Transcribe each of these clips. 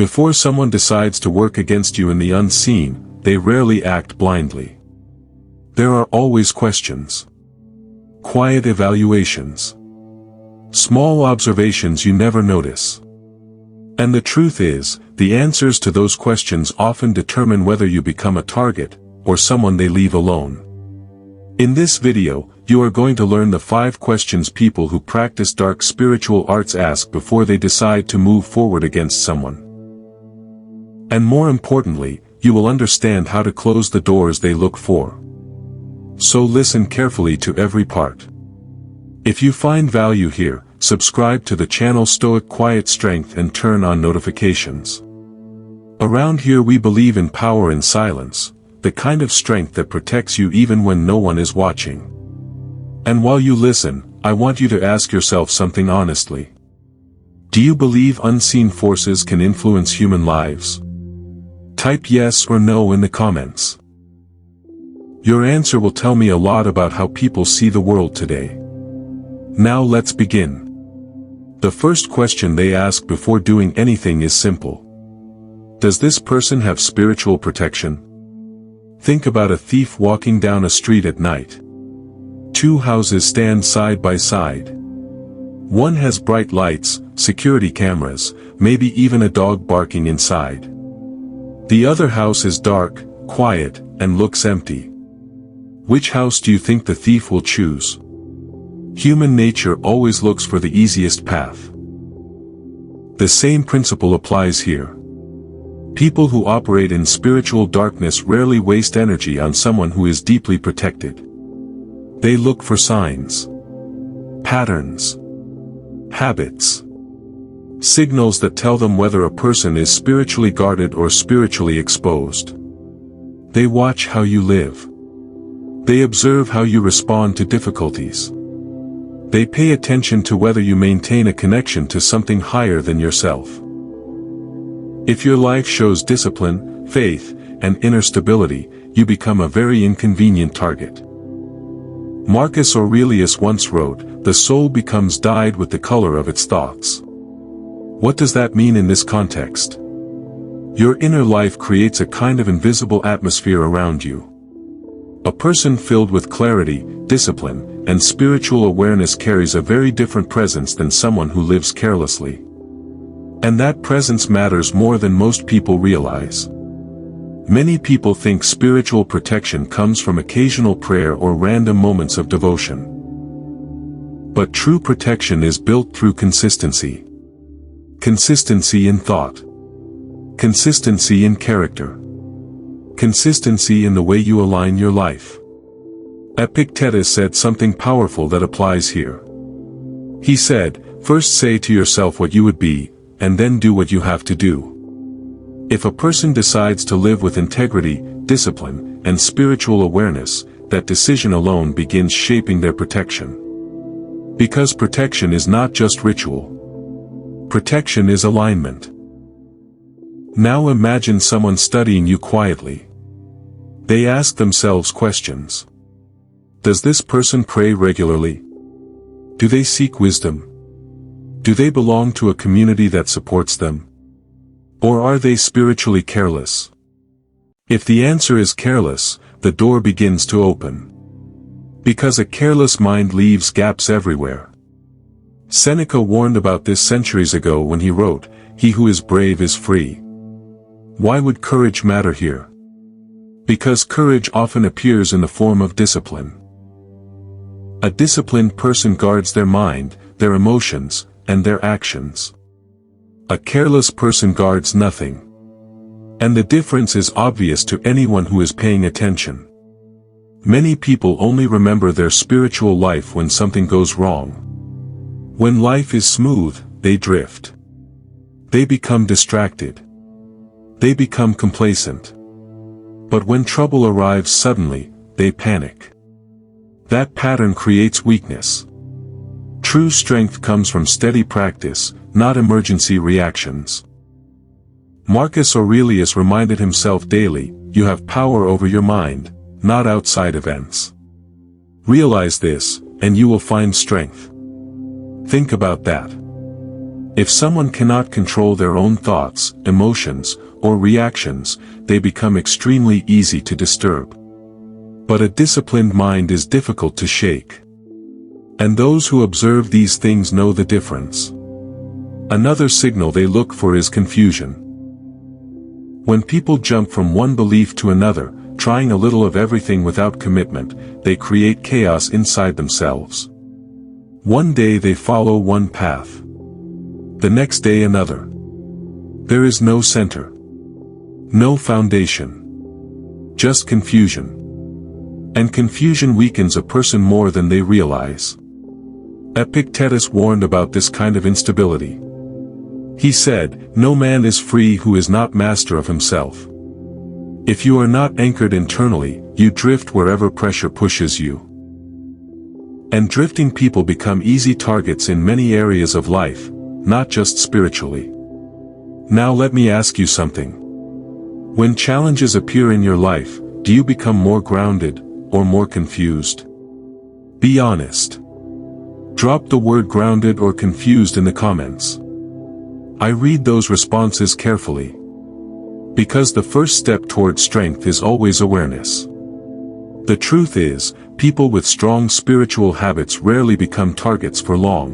Before someone decides to work against you in the unseen, they rarely act blindly. There are always questions. Quiet evaluations. Small observations you never notice. And the truth is, the answers to those questions often determine whether you become a target, or someone they leave alone. In this video, you are going to learn the 5 questions people who practice dark spiritual arts ask before they decide to move forward against someone. And more importantly, you will understand how to close the doors they look for. So listen carefully to every part. If you find value here, subscribe to the channel Stoic Quiet Strength and turn on notifications. Around here we believe in power in silence, the kind of strength that protects you even when no one is watching. And while you listen, I want you to ask yourself something honestly. Do you believe unseen forces can influence human lives? Type yes or no in the comments. Your answer will tell me a lot about how people see the world today. Now let's begin. The first question they ask before doing anything is simple. Does this person have spiritual protection? Think about a thief walking down a street at night. 2 houses stand side by side. One has bright lights, security cameras, maybe even a dog barking inside. The other house is dark, quiet, and looks empty. Which house do you think the thief will choose? Human nature always looks for the easiest path. The same principle applies here. People who operate in spiritual darkness rarely waste energy on someone who is deeply protected. They look for signs, patterns, habits, signals that tell them whether a person is spiritually guarded or spiritually exposed. They watch how you live. They observe how you respond to difficulties. They pay attention to whether you maintain a connection to something higher than yourself. If your life shows discipline, faith, and inner stability, you become a very inconvenient target. Marcus Aurelius once wrote, "The soul becomes dyed with the color of its thoughts." What does that mean in this context? Your inner life creates a kind of invisible atmosphere around you. A person filled with clarity, discipline, and spiritual awareness carries a very different presence than someone who lives carelessly. And that presence matters more than most people realize. Many people think spiritual protection comes from occasional prayer or random moments of devotion. But true protection is built through consistency. Consistency in thought. Consistency in character. Consistency in the way you align your life. Epictetus said something powerful that applies here. He said, "First say to yourself what you would be, and then do what you have to do." If a person decides to live with integrity, discipline, and spiritual awareness, that decision alone begins shaping their protection. Because protection is not just ritual. Protection is alignment. Now imagine someone studying you quietly. They ask themselves questions. Does this person pray regularly? Do they seek wisdom? Do they belong to a community that supports them? Or are they spiritually careless? If the answer is careless, the door begins to open. Because a careless mind leaves gaps everywhere. Seneca warned about this centuries ago when he wrote, "He who is brave is free." Why would courage matter here? Because courage often appears in the form of discipline. A disciplined person guards their mind, their emotions, and their actions. A careless person guards nothing. And the difference is obvious to anyone who is paying attention. Many people only remember their spiritual life when something goes wrong. When life is smooth, they drift. They become distracted. They become complacent. But when trouble arrives suddenly, they panic. That pattern creates weakness. True strength comes from steady practice, not emergency reactions. Marcus Aurelius reminded himself daily, "You have power over your mind, not outside events." Realize this, and you will find strength. Think about that. If someone cannot control their own thoughts, emotions, or reactions, they become extremely easy to disturb. But a disciplined mind is difficult to shake. And those who observe these things know the difference. Another signal they look for is confusion. When people jump from one belief to another, trying a little of everything without commitment, they create chaos inside themselves. One day they follow one path. The next day another. There is no center. No foundation. Just confusion. And confusion weakens a person more than they realize. Epictetus warned about this kind of instability. He said, "No man is free who is not master of himself." If you are not anchored internally, you drift wherever pressure pushes you. And drifting people become easy targets in many areas of life, not just spiritually. Now let me ask you something. When challenges appear in your life, do you become more grounded, or more confused? Be honest. Drop the word grounded or confused in the comments. I read those responses carefully. Because the first step toward strength is always awareness. The truth is, people with strong spiritual habits rarely become targets for long.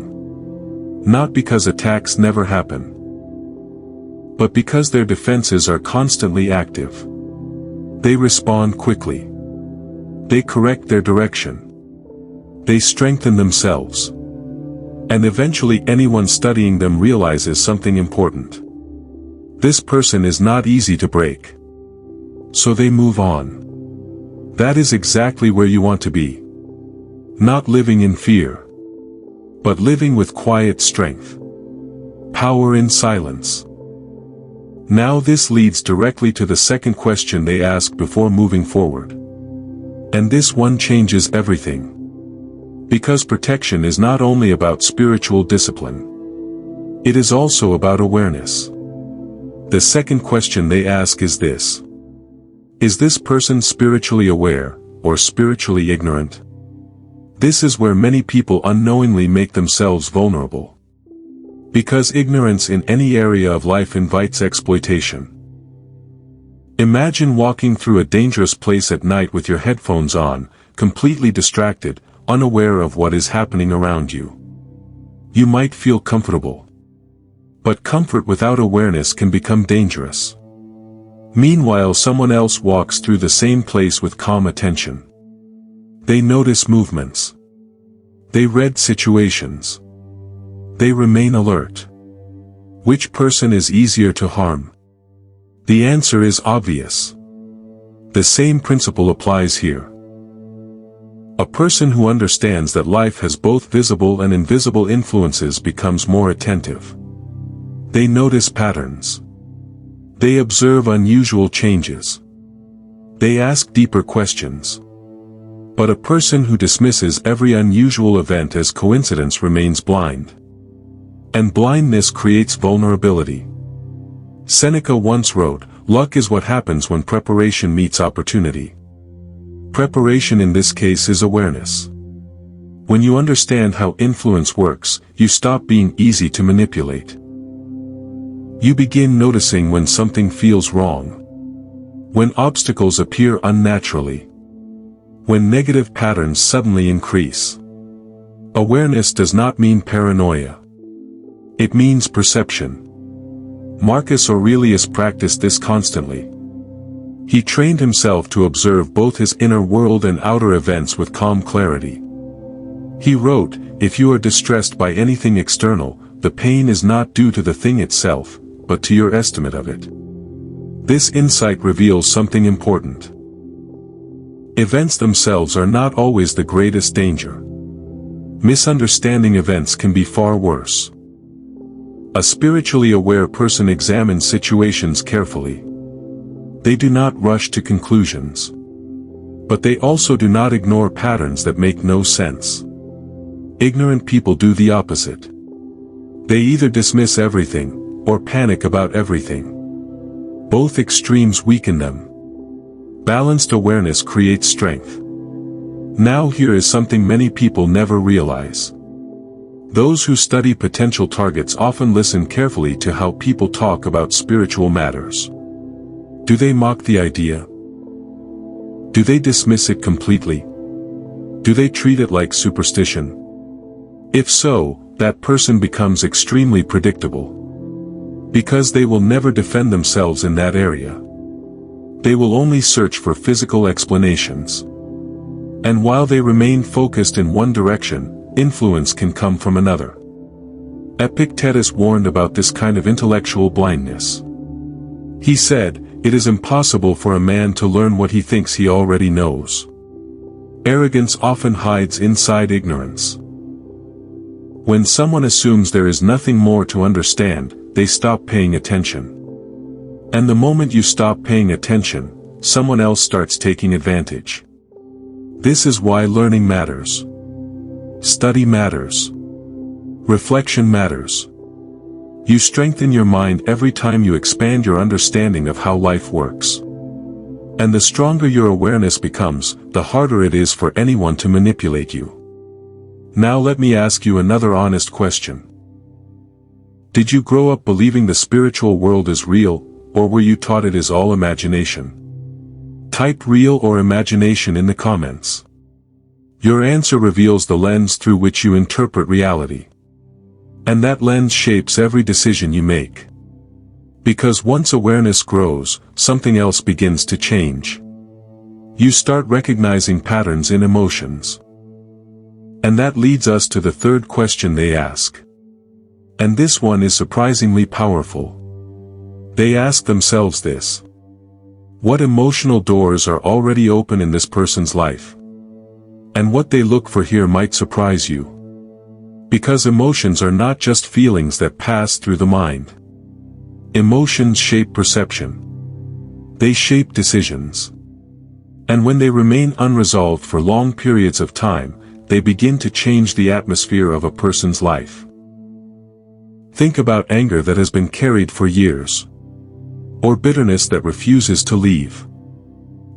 Not because attacks never happen, but because their defenses are constantly active. They respond quickly. They correct their direction. They strengthen themselves. And eventually anyone studying them realizes something important. This person is not easy to break. So they move on. That is exactly where you want to be. Not living in fear, but living with quiet strength. Power in silence. Now this leads directly to the second question they ask before moving forward. And this one changes everything. Because protection is not only about spiritual discipline. It is also about awareness. The second question they ask is this. Is this person spiritually aware, or spiritually ignorant? This is where many people unknowingly make themselves vulnerable. Because ignorance in any area of life invites exploitation. Imagine walking through a dangerous place at night with your headphones on, completely distracted, unaware of what is happening around you. You might feel comfortable. But comfort without awareness can become dangerous. Meanwhile, someone else walks through the same place with calm attention. They notice movements. They read situations. They remain alert. Which person is easier to harm? The answer is obvious. The same principle applies here. A person who understands that life has both visible and invisible influences becomes more attentive. They notice patterns. They observe unusual changes. They ask deeper questions. But a person who dismisses every unusual event as coincidence remains blind. And blindness creates vulnerability. Seneca once wrote, "Luck is what happens when preparation meets opportunity." Preparation in this case is awareness. When you understand how influence works, you stop being easy to manipulate. You begin noticing when something feels wrong. When obstacles appear unnaturally. When negative patterns suddenly increase. Awareness does not mean paranoia. It means perception. Marcus Aurelius practiced this constantly. He trained himself to observe both his inner world and outer events with calm clarity. He wrote, "If you are distressed by anything external, the pain is not due to the thing itself, but to your estimate of it." This insight reveals something important. Events themselves are not always the greatest danger. Misunderstanding events can be far worse. A spiritually aware person examines situations carefully. They do not rush to conclusions. But they also do not ignore patterns that make no sense. Ignorant people do the opposite. They either dismiss everything, or panic about everything. Both extremes weaken them. Balanced awareness creates strength. Now here is something many people never realize. Those who study potential targets often listen carefully to how people talk about spiritual matters. Do they mock the idea? Do they dismiss it completely? Do they treat it like superstition? If so, that person becomes extremely predictable. Because they will never defend themselves in that area. They will only search for physical explanations. And while they remain focused in one direction, influence can come from another. Epictetus warned about this kind of intellectual blindness. He said, "It is impossible for a man to learn what he thinks he already knows." Arrogance often hides inside ignorance. When someone assumes there is nothing more to understand, they stop paying attention. And the moment you stop paying attention, someone else starts taking advantage. This is why learning matters. Study matters. Reflection matters. You strengthen your mind every time you expand your understanding of how life works. And the stronger your awareness becomes, the harder it is for anyone to manipulate you. Now let me ask you another honest question. Did you grow up believing the spiritual world is real, or were you taught it is all imagination? Type real or imagination in the comments. Your answer reveals the lens through which you interpret reality. And that lens shapes every decision you make. Because once awareness grows, something else begins to change. You start recognizing patterns in emotions. And that leads us to the third question they ask. And this one is surprisingly powerful. They ask themselves this. What emotional doors are already open in this person's life? And what they look for here might surprise you. Because emotions are not just feelings that pass through the mind. Emotions shape perception. They shape decisions. And when they remain unresolved for long periods of time, they begin to change the atmosphere of a person's life. Think about anger that has been carried for years. Or bitterness that refuses to leave.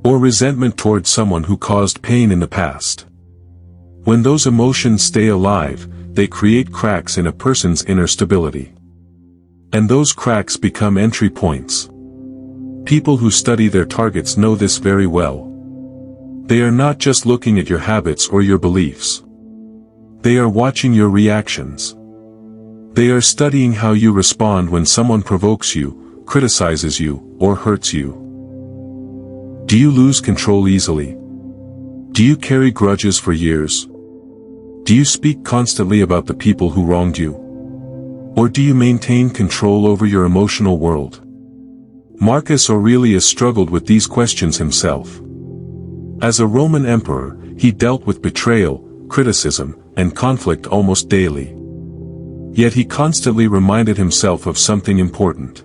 Or resentment towards someone who caused pain in the past. When those emotions stay alive, they create cracks in a person's inner stability. And those cracks become entry points. People who study their targets know this very well. They are not just looking at your habits or your beliefs. They are watching your reactions. They are studying how you respond when someone provokes you, criticizes you, or hurts you. Do you lose control easily? Do you carry grudges for years? Do you speak constantly about the people who wronged you? Or do you maintain control over your emotional world? Marcus Aurelius struggled with these questions himself. As a Roman emperor, he dealt with betrayal, criticism, and conflict almost daily. Yet he constantly reminded himself of something important.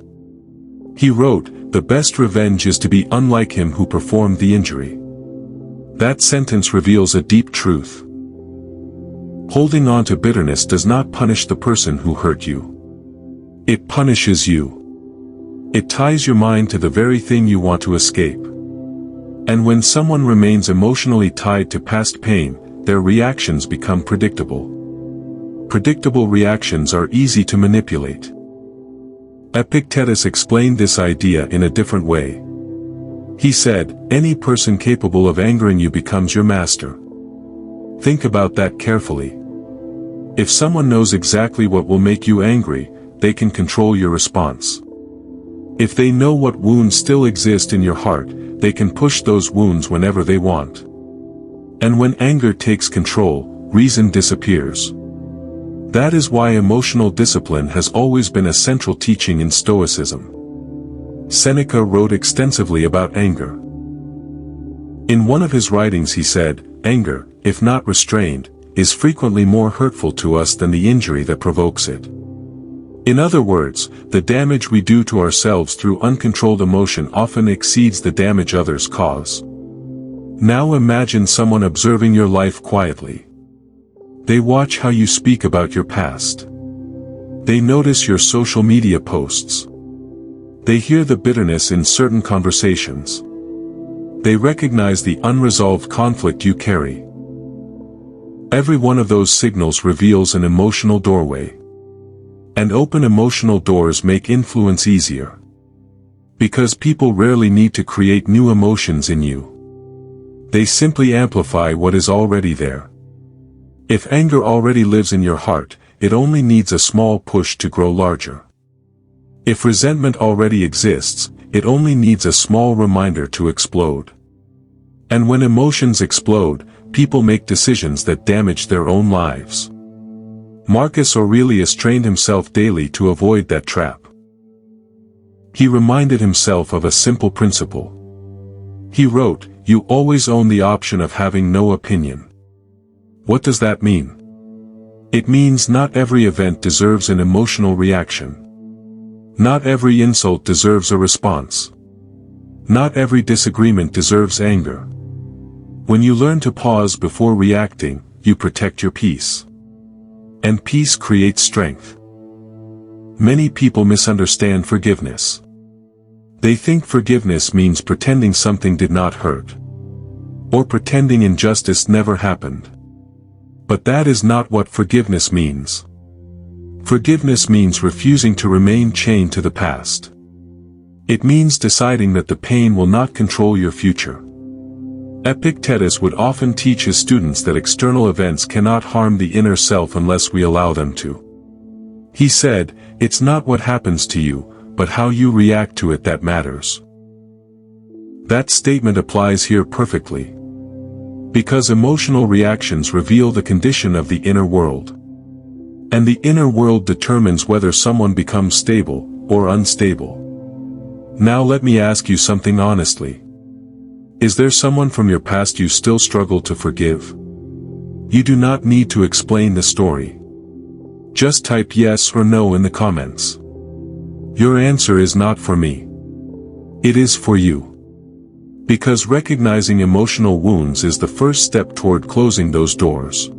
He wrote, "The best revenge is to be unlike him who performed the injury." That sentence reveals a deep truth. Holding on to bitterness does not punish the person who hurt you. It punishes you. It ties your mind to the very thing you want to escape. And when someone remains emotionally tied to past pain, their reactions become predictable. Predictable reactions are easy to manipulate. Epictetus explained this idea in a different way. He said, "Any person capable of angering you becomes your master." Think about that carefully. If someone knows exactly what will make you angry, they can control your response. If they know what wounds still exist in your heart, they can push those wounds whenever they want. And when anger takes control, reason disappears. That is why emotional discipline has always been a central teaching in Stoicism. Seneca wrote extensively about anger. In one of his writings he said, "Anger, if not restrained, is frequently more hurtful to us than the injury that provokes it." In other words, the damage we do to ourselves through uncontrolled emotion often exceeds the damage others cause. Now imagine someone observing your life quietly. They watch how you speak about your past. They notice your social media posts. They hear the bitterness in certain conversations. They recognize the unresolved conflict you carry. Every one of those signals reveals an emotional doorway. And open emotional doors make influence easier. Because people rarely need to create new emotions in you. They simply amplify what is already there. If anger already lives in your heart, it only needs a small push to grow larger. If resentment already exists, it only needs a small reminder to explode. And when emotions explode, people make decisions that damage their own lives. Marcus Aurelius trained himself daily to avoid that trap. He reminded himself of a simple principle. He wrote, "You always own the option of having no opinion." What does that mean? It means not every event deserves an emotional reaction. Not every insult deserves a response. Not every disagreement deserves anger. When you learn to pause before reacting, you protect your peace. And peace creates strength. Many people misunderstand forgiveness. They think forgiveness means pretending something did not hurt. Or pretending injustice never happened. But that is not what forgiveness means. Forgiveness means refusing to remain chained to the past. It means deciding that the pain will not control your future. Epictetus would often teach his students that external events cannot harm the inner self unless we allow them to. He said, "It's not what happens to you, but how you react to it that matters." That statement applies here perfectly. Because emotional reactions reveal the condition of the inner world. And the inner world determines whether someone becomes stable or unstable. Now let me ask you something honestly. Is there someone from your past you still struggle to forgive? You do not need to explain the story. Just type yes or no in the comments. Your answer is not for me. It is for you. Because recognizing emotional wounds is the first step toward closing those doors.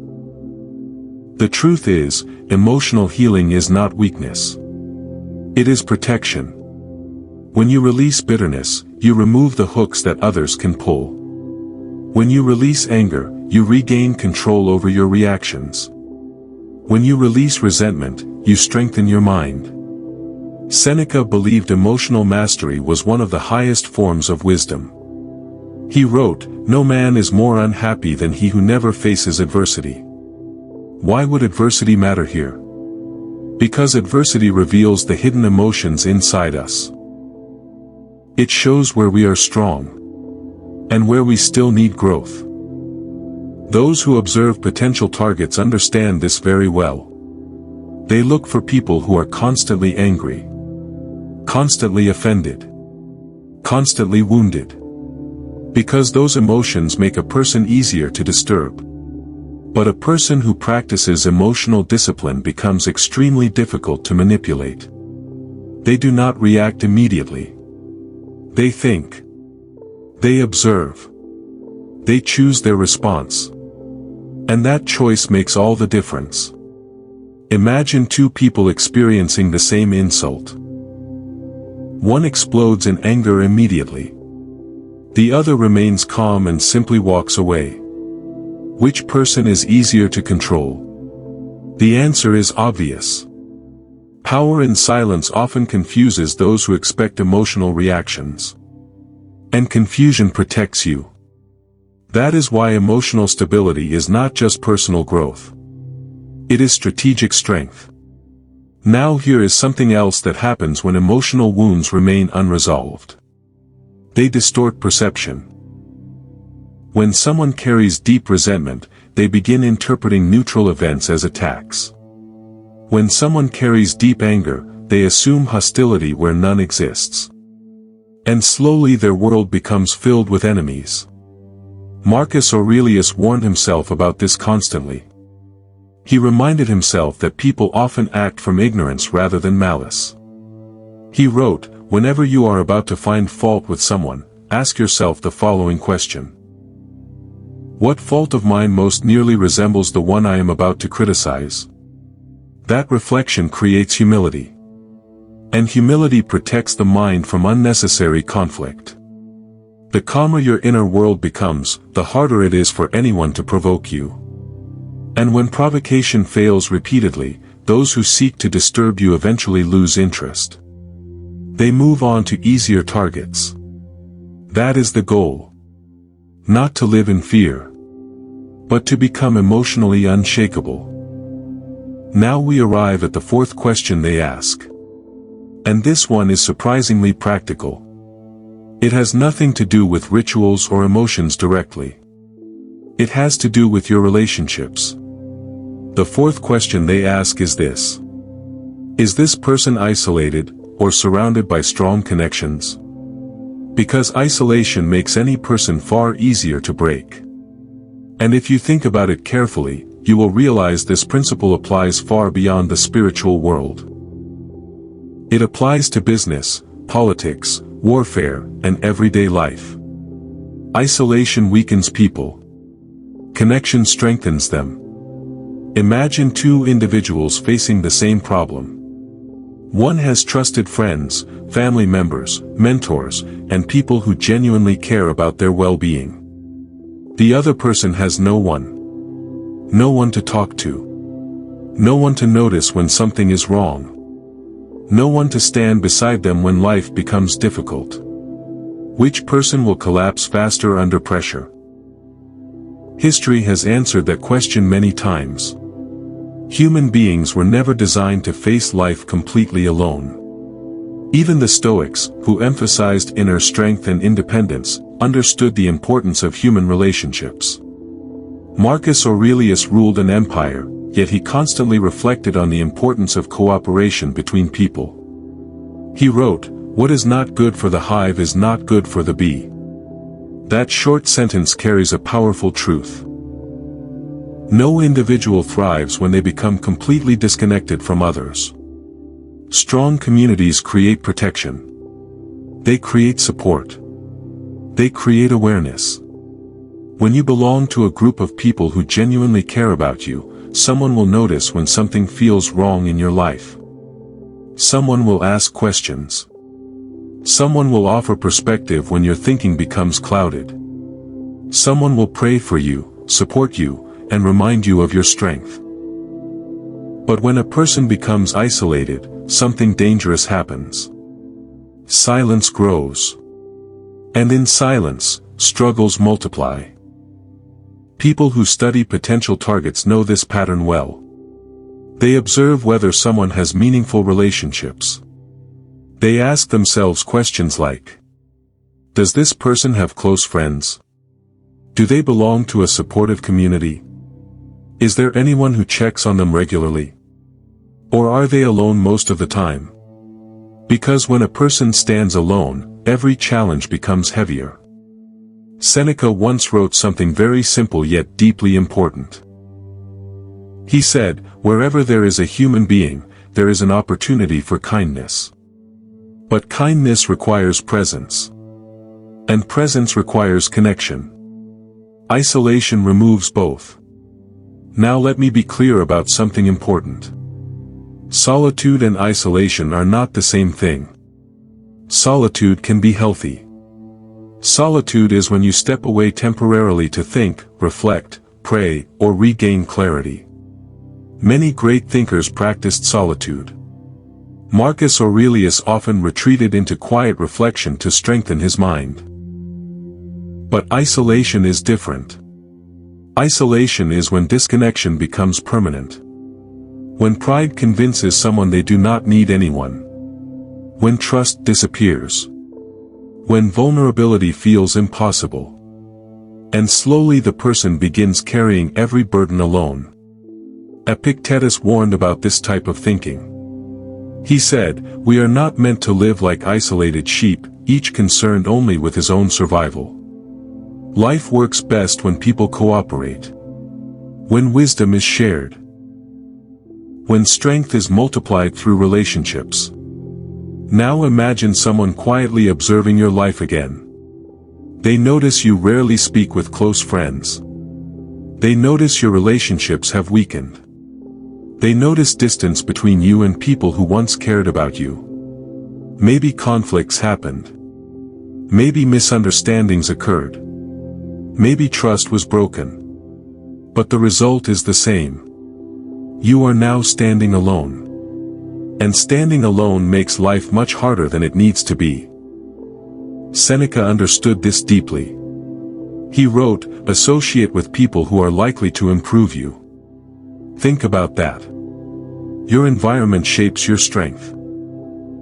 The truth is, emotional healing is not weakness. It is protection. When you release bitterness, you remove the hooks that others can pull. When you release anger, you regain control over your reactions. When you release resentment, you strengthen your mind. Seneca believed emotional mastery was one of the highest forms of wisdom. He wrote, "No man is more unhappy than he who never faces adversity." Why would adversity matter here? Because adversity reveals the hidden emotions inside us. It shows where we are strong. And where we still need growth. Those who observe potential targets understand this very well. They look for people who are constantly angry. Constantly offended. Constantly wounded. Because those emotions make a person easier to disturb. But a person who practices emotional discipline becomes extremely difficult to manipulate. They do not react immediately. They think. They observe. They choose their response. And that choice makes all the difference. Imagine two people experiencing the same insult. One explodes in anger immediately. The other remains calm and simply walks away. Which person is easier to control? The answer is obvious. Power in silence often confuses those who expect emotional reactions. And confusion protects you. That is why emotional stability is not just personal growth. It is strategic strength. Now here is something else that happens when emotional wounds remain unresolved. They distort perception. When someone carries deep resentment, they begin interpreting neutral events as attacks. When someone carries deep anger, they assume hostility where none exists. And slowly their world becomes filled with enemies. Marcus Aurelius warned himself about this constantly. He reminded himself that people often act from ignorance rather than malice. He wrote, "Whenever you are about to find fault with someone, ask yourself the following question. What fault of mine most nearly resembles the one I am about to criticize?" That reflection creates humility. And humility protects the mind from unnecessary conflict. The calmer your inner world becomes, the harder it is for anyone to provoke you. And when provocation fails repeatedly, those who seek to disturb you eventually lose interest. They move on to easier targets. That is the goal. Not to live in fear, but to become emotionally unshakable. Now we arrive at the fourth question they ask. And this one is surprisingly practical. It has nothing to do with rituals or emotions directly. It has to do with your relationships. The fourth question they ask is this. Is this person isolated, or surrounded by strong connections? Because isolation makes any person far easier to break. And if you think about it carefully, you will realize this principle applies far beyond the spiritual world. It applies to business, politics, warfare, and everyday life. Isolation weakens people. Connection strengthens them. Imagine two individuals facing the same problem. One has trusted friends, family members, mentors, and people who genuinely care about their well-being. The other person has no one. No one to talk to. No one to notice when something is wrong. No one to stand beside them when life becomes difficult. Which person will collapse faster under pressure? History has answered that question many times. Human beings were never designed to face life completely alone. Even the Stoics, who emphasized inner strength and independence, understood the importance of human relationships. Marcus Aurelius ruled an empire, yet he constantly reflected on the importance of cooperation between people. He wrote, "What is not good for the hive is not good for the bee." That short sentence carries a powerful truth. No individual thrives when they become completely disconnected from others. Strong communities create protection. They create support. They create awareness. When you belong to a group of people who genuinely care about you, someone will notice when something feels wrong in your life. Someone will ask questions. Someone will offer perspective when your thinking becomes clouded. Someone will pray for you, support you, and remind you of your strength. But when a person becomes isolated, something dangerous happens. Silence grows. And in silence, struggles multiply. People who study potential targets know this pattern well. They observe whether someone has meaningful relationships. They ask themselves questions like, does this person have close friends? Do they belong to a supportive community? Is there anyone who checks on them regularly? Or are they alone most of the time? Because when a person stands alone, every challenge becomes heavier. Seneca once wrote something very simple yet deeply important. He said, "Wherever there is a human being, there is an opportunity for kindness. But kindness requires presence. And presence requires connection. Isolation removes both." Now let me be clear about something important. Solitude and isolation are not the same thing. Solitude can be healthy. Solitude is when you step away temporarily to think, reflect, pray, or regain clarity. Many great thinkers practiced solitude. Marcus Aurelius often retreated into quiet reflection to strengthen his mind. But isolation is different. Isolation is when disconnection becomes permanent. When pride convinces someone they do not need anyone. When trust disappears. When vulnerability feels impossible. And slowly the person begins carrying every burden alone. Epictetus warned about this type of thinking. He said, "We are not meant to live like isolated sheep, each concerned only with his own survival. Life works best when people cooperate. When wisdom is shared. When strength is multiplied through relationships." Now imagine someone quietly observing your life again. They notice you rarely speak with close friends. They notice your relationships have weakened. They notice distance between you and people who once cared about you. Maybe conflicts happened. Maybe misunderstandings occurred. Maybe trust was broken. But the result is the same. You are now standing alone. And standing alone makes life much harder than it needs to be. Seneca understood this deeply. He wrote, "Associate with people who are likely to improve you." Think about that. Your environment shapes your strength.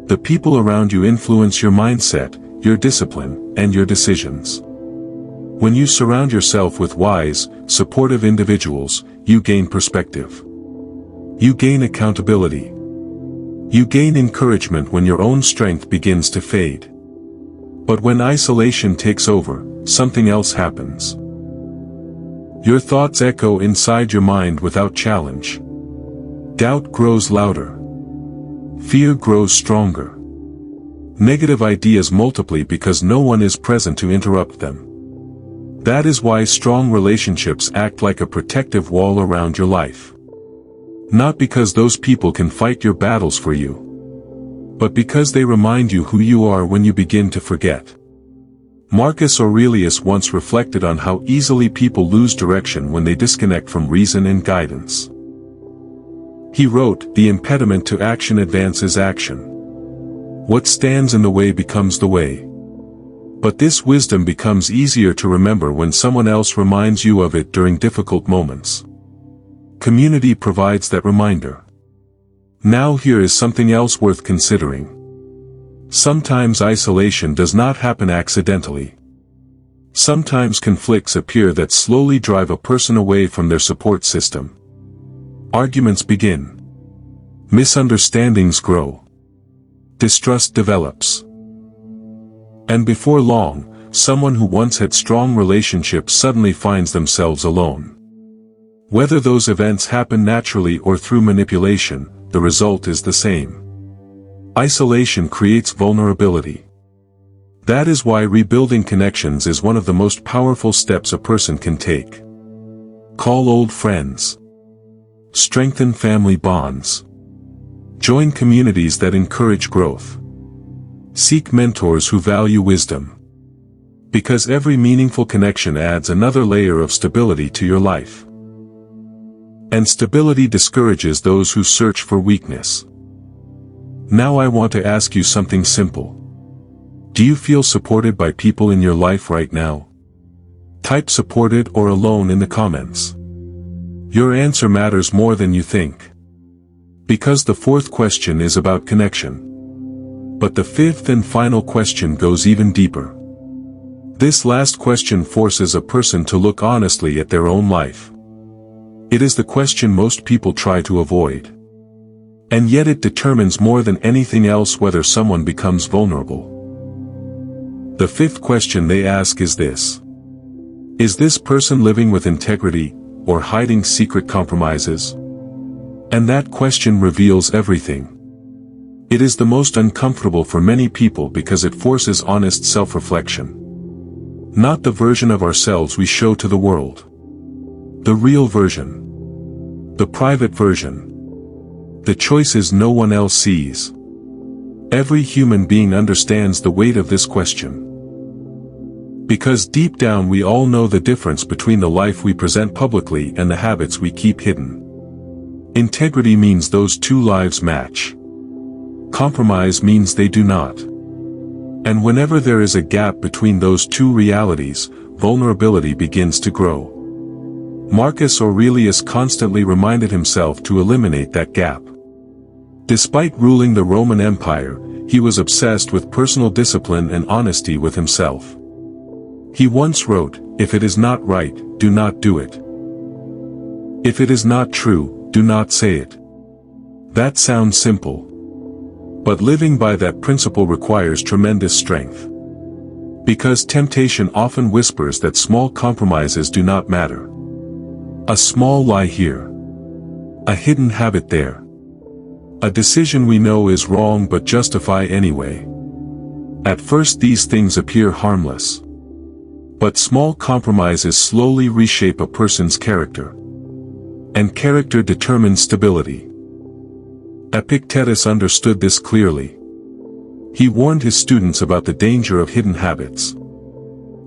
The people around you influence your mindset, your discipline, and your decisions. When you surround yourself with wise, supportive individuals, you gain perspective. You gain accountability. You gain encouragement when your own strength begins to fade. But when isolation takes over, something else happens. Your thoughts echo inside your mind without challenge. Doubt grows louder. Fear grows stronger. Negative ideas multiply because no one is present to interrupt them. That is why strong relationships act like a protective wall around your life. Not because those people can fight your battles for you, but because they remind you who you are when you begin to forget. Marcus Aurelius once reflected on how easily people lose direction when they disconnect from reason and guidance. He wrote, "The impediment to action advances action. What stands in the way becomes the way." But this wisdom becomes easier to remember when someone else reminds you of it during difficult moments. Community provides that reminder. Now here is something else worth considering. Sometimes isolation does not happen accidentally. Sometimes conflicts appear that slowly drive a person away from their support system. Arguments begin. Misunderstandings grow. Distrust develops. And before long, someone who once had strong relationships suddenly finds themselves alone. Whether those events happen naturally or through manipulation, the result is the same. Isolation creates vulnerability. That is why rebuilding connections is one of the most powerful steps a person can take. Call old friends. Strengthen family bonds. Join communities that encourage growth. Seek mentors who value wisdom. Because every meaningful connection adds another layer of stability to your life. And stability discourages those who search for weakness. Now I want to ask you something simple. Do you feel supported by people in your life right now? Type supported or alone in the comments. Your answer matters more than you think. Because the fourth question is about connection. But the fifth and final question goes even deeper. This last question forces a person to look honestly at their own life. It is the question most people try to avoid. And yet it determines more than anything else whether someone becomes vulnerable. The fifth question they ask is this. Is this person living with integrity, or hiding secret compromises? And that question reveals everything. It is the most uncomfortable for many people because it forces honest self-reflection. Not the version of ourselves we show to the world. The real version. The private version. The choices no one else sees. Every human being understands the weight of this question. Because deep down we all know the difference between the life we present publicly and the habits we keep hidden. Integrity means those two lives match. Compromise means they do not. And whenever there is a gap between those two realities, vulnerability begins to grow. Marcus Aurelius constantly reminded himself to eliminate that gap. Despite ruling the Roman Empire, he was obsessed with personal discipline and honesty with himself. He once wrote, "If it is not right, do not do it. If it is not true, do not say it." That sounds simple. But living by that principle requires tremendous strength. Because temptation often whispers that small compromises do not matter. A small lie here. A hidden habit there. A decision we know is wrong but justify anyway. At first these things appear harmless. But small compromises slowly reshape a person's character. And character determines stability. Epictetus understood this clearly. He warned his students about the danger of hidden habits.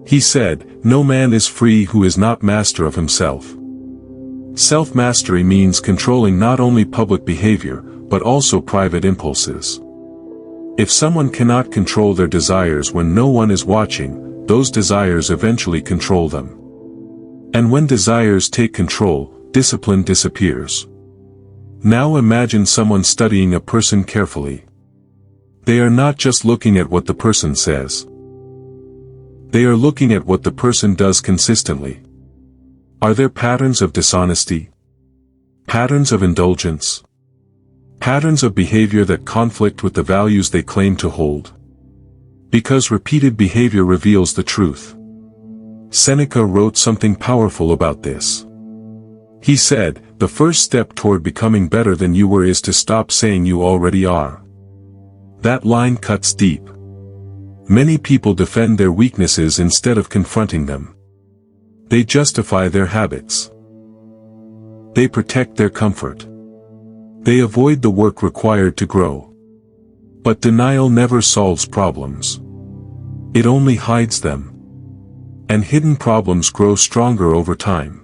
He said, "No man is free who is not master of himself." Self-mastery means controlling not only public behavior, but also private impulses. If someone cannot control their desires when no one is watching, those desires eventually control them. And when desires take control, discipline disappears. Now imagine someone studying a person carefully. They are not just looking at what the person says. They are looking at what the person does consistently. Are there patterns of dishonesty? Patterns of indulgence? Patterns of behavior that conflict with the values they claim to hold? Because repeated behavior reveals the truth. Seneca wrote something powerful about this. He said, "The first step toward becoming better than you were is to stop saying you already are." That line cuts deep. Many people defend their weaknesses instead of confronting them. They justify their habits. They protect their comfort. They avoid the work required to grow. But denial never solves problems. It only hides them. And hidden problems grow stronger over time.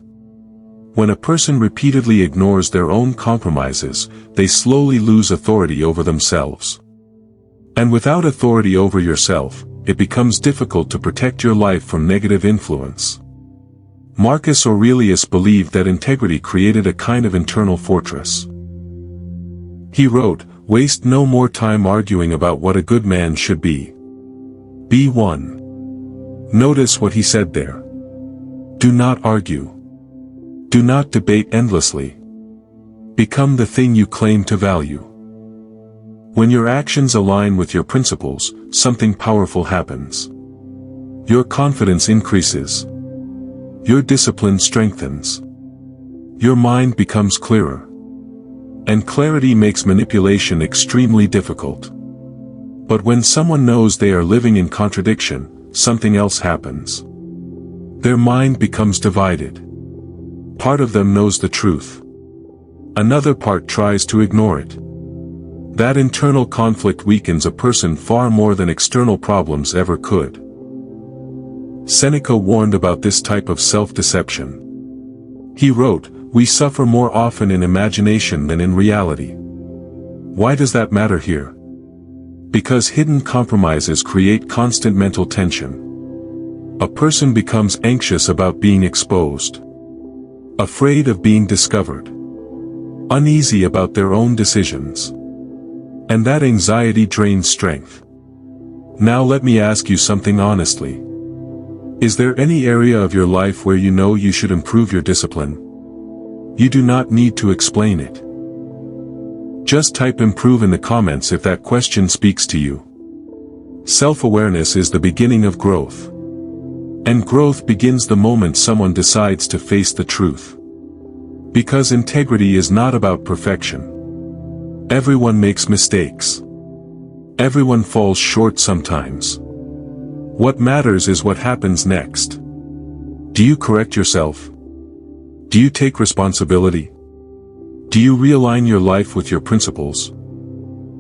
When a person repeatedly ignores their own compromises, they slowly lose authority over themselves. And without authority over yourself, it becomes difficult to protect your life from negative influence. Marcus Aurelius believed that integrity created a kind of internal fortress. He wrote, "Waste no more time arguing about what a good man should be. Be one." Notice what he said there. Do not argue. Do not debate endlessly. Become the thing you claim to value. When your actions align with your principles, something powerful happens. Your confidence increases. Your discipline strengthens. Your mind becomes clearer. And clarity makes manipulation extremely difficult. But when someone knows they are living in contradiction, something else happens. Their mind becomes divided. Part of them knows the truth. Another part tries to ignore it. That internal conflict weakens a person far more than external problems ever could. Seneca warned about this type of self-deception. He wrote, "We suffer more often in imagination than in reality." Why does that matter here? Because hidden compromises create constant mental tension. A person becomes anxious about being exposed. Afraid of being discovered. Uneasy about their own decisions. And that anxiety drains strength. Now let me ask you something honestly. Is there any area of your life where you know you should improve your discipline? You do not need to explain it. Just type "improve" in the comments if that question speaks to you. Self-awareness is the beginning of growth. And growth begins the moment someone decides to face the truth. Because integrity is not about perfection. Everyone makes mistakes. Everyone falls short sometimes. What matters is what happens next. Do you correct yourself? Do you take responsibility? Do you realign your life with your principles?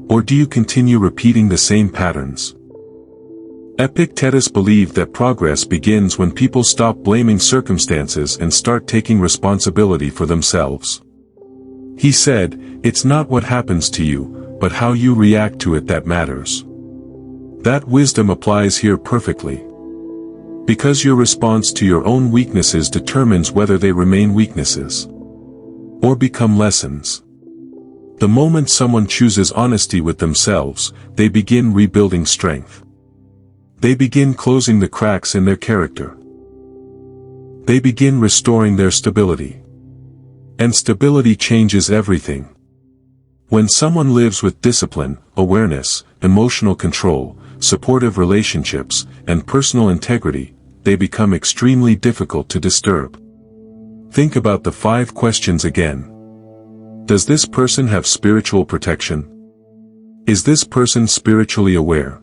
Or do you continue repeating the same patterns? Epictetus believed that progress begins when people stop blaming circumstances and start taking responsibility for themselves. He said, "It's not what happens to you, but how you react to it that matters." That wisdom applies here perfectly. Because your response to your own weaknesses determines whether they remain weaknesses or become lessons. The moment someone chooses honesty with themselves, they begin rebuilding strength. They begin closing the cracks in their character. They begin restoring their stability. And stability changes everything. When someone lives with discipline, awareness, emotional control, supportive relationships, and personal integrity, they become extremely difficult to disturb. Think about the 5 questions again. Does this person have spiritual protection? Is this person spiritually aware?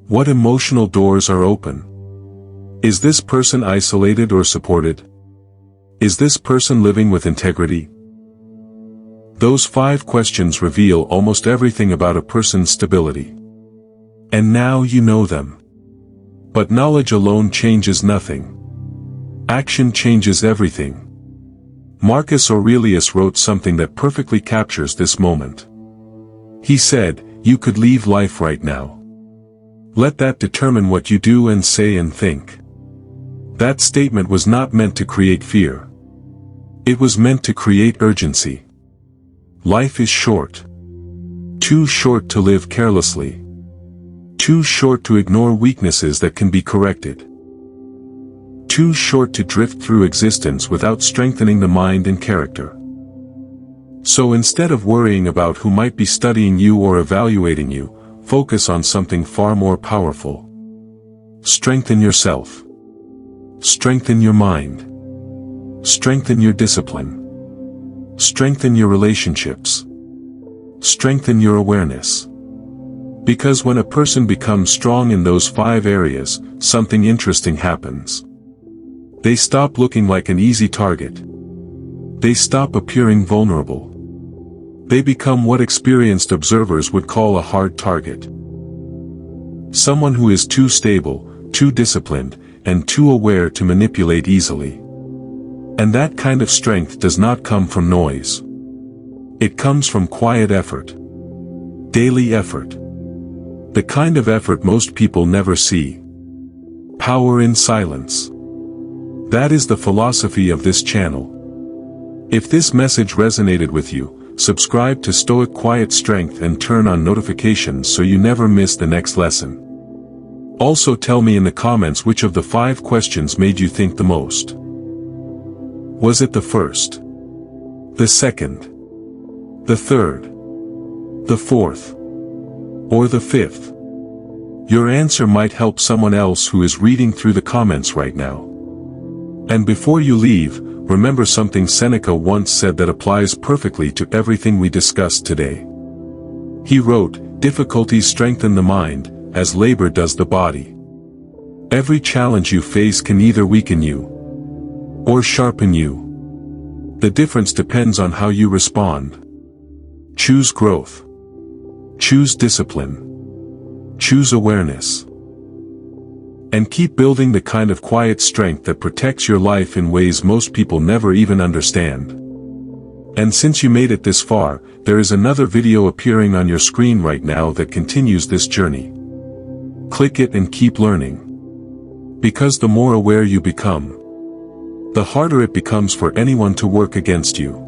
What emotional doors are open? Is this person isolated or supported? Is this person living with integrity? Those 5 questions reveal almost everything about a person's stability. And now you know them. But knowledge alone changes nothing. Action changes everything. Marcus Aurelius wrote something that perfectly captures this moment. He said, "You could leave life right now. Let that determine what you do and say and think." That statement was not meant to create fear. It was meant to create urgency. Life is short. Too short to live carelessly. Too short to ignore weaknesses that can be corrected. Too short to drift through existence without strengthening the mind and character. So instead of worrying about who might be studying you or evaluating you, focus on something far more powerful. Strengthen yourself. Strengthen your mind. Strengthen your discipline. Strengthen your relationships. Strengthen your awareness. Because when a person becomes strong in those 5 areas, something interesting happens. They stop looking like an easy target. They stop appearing vulnerable. They become what experienced observers would call a hard target. Someone who is too stable, too disciplined, and too aware to manipulate easily. And that kind of strength does not come from noise. It comes from quiet effort. Daily effort. The kind of effort most people never see. Power in silence. That is the philosophy of this channel. If this message resonated with you, subscribe to Stoic Quiet Strength and turn on notifications so you never miss the next lesson. Also tell me in the comments which of the 5 questions made you think the most. Was it the first? The second? The third? The fourth? Or the 5th? Your answer might help someone else who is reading through the comments right now. And before you leave, remember something Seneca once said that applies perfectly to everything we discussed today. He wrote, "Difficulties strengthen the mind, as labor does the body." Every challenge you face can either weaken you or sharpen you. The difference depends on how you respond. Choose growth. Choose discipline. Choose awareness. And keep building the kind of quiet strength that protects your life in ways most people never even understand. And since you made it this far, there is another video appearing on your screen right now that continues this journey. Click it and keep learning. Because the more aware you become, the harder it becomes for anyone to work against you.